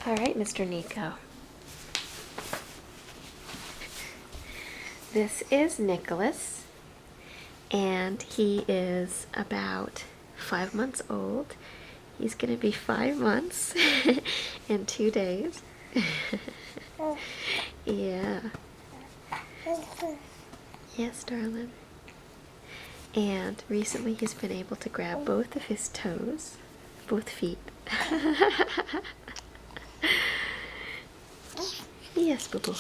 All right, Mr. Nico. This is Nicholas, and he is about 5 months old. He's gonna be 5 months in 2 days. Yeah. Yes, darling. And recently he's been able to grab both of his toes, both feet. Yes, boo-boo.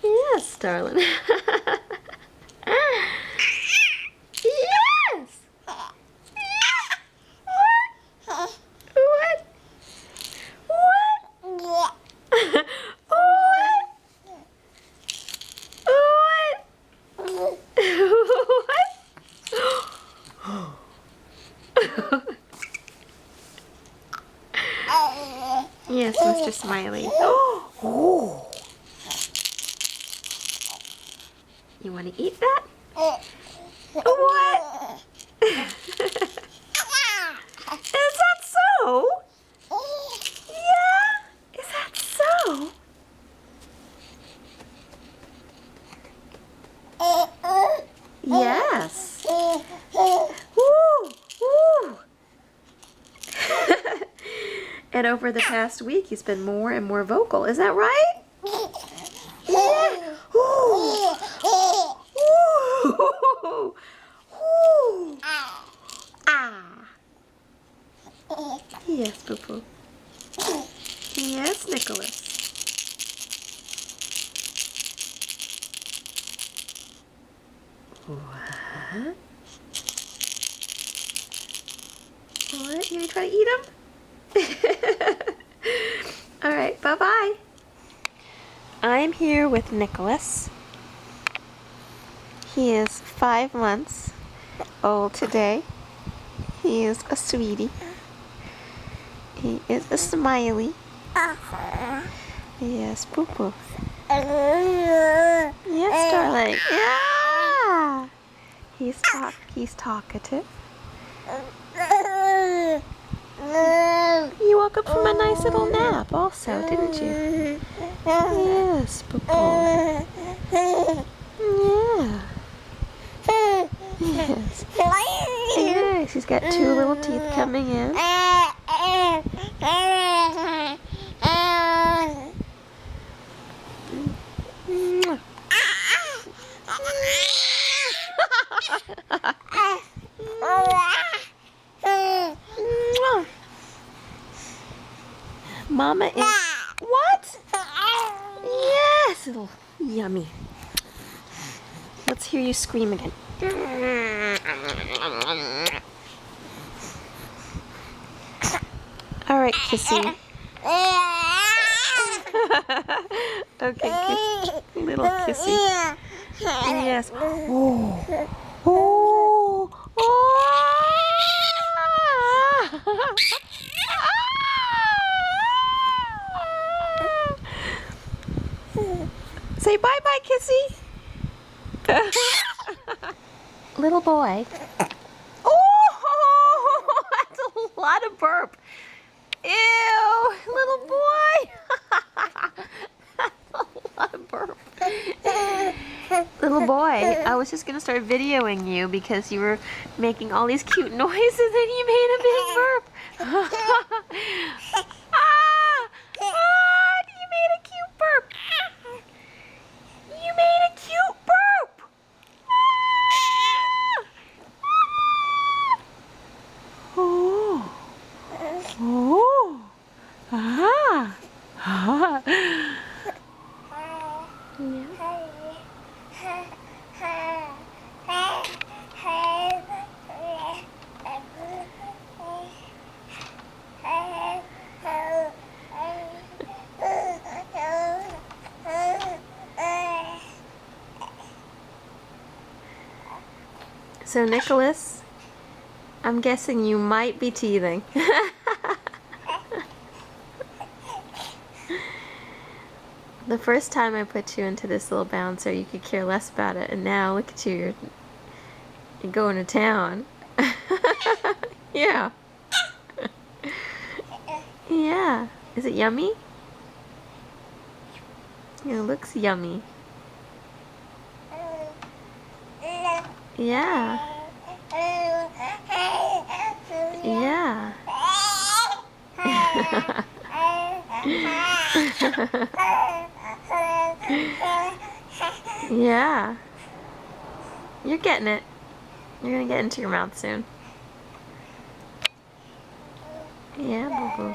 Yes, darling. Yes! What? What? What? Yes, Mr. Smiley. Oh. You want to eat that? What? Is that so? Yeah? Is that so? Yes. Woo! Woo! And over the past week, he's been more and more vocal. Is that right? Yeah. Ooh. Ooh. Ooh. Ah. Yes, Poo-Poo. Yes, Nicholas. What? What? You gonna try to eat them? Alright, bye-bye. I'm here with Nicholas. He is 5 months old today. He is a sweetie. He is a smiley. Yes, Poo-Poo. Yes, darling. Yeah. He's talkative. You woke up from a nice little nap also, didn't you? Yes, Poo-Poo. Yeah. Yes. Yes, he's got 2 little teeth coming in. Mama is... What? Yes, little yummy. Let's hear you scream again. All right, Kissy. Okay, little Kissy. Yes. Oh. Oh. Say bye-bye, Kissy. Little boy. Oh, that's a lot of burp. Ew, little boy. That's a lot of burp. Little boy, I was just going to start videoing you because you were making all these cute noises and you made a big burp. You made a cute burp. You made a cute burp. Oh. Oh. Ah. Ah. Yeah. So Nicholas, I'm guessing you might be teething. The first time I put you into this little bouncer, you could care less about it, and now look at you, You're going to town. Yeah. Yeah. Is it yummy? It looks yummy. Yeah. Yeah. Yeah. You're getting it. You're gonna get into your mouth soon. Yeah, boo boo.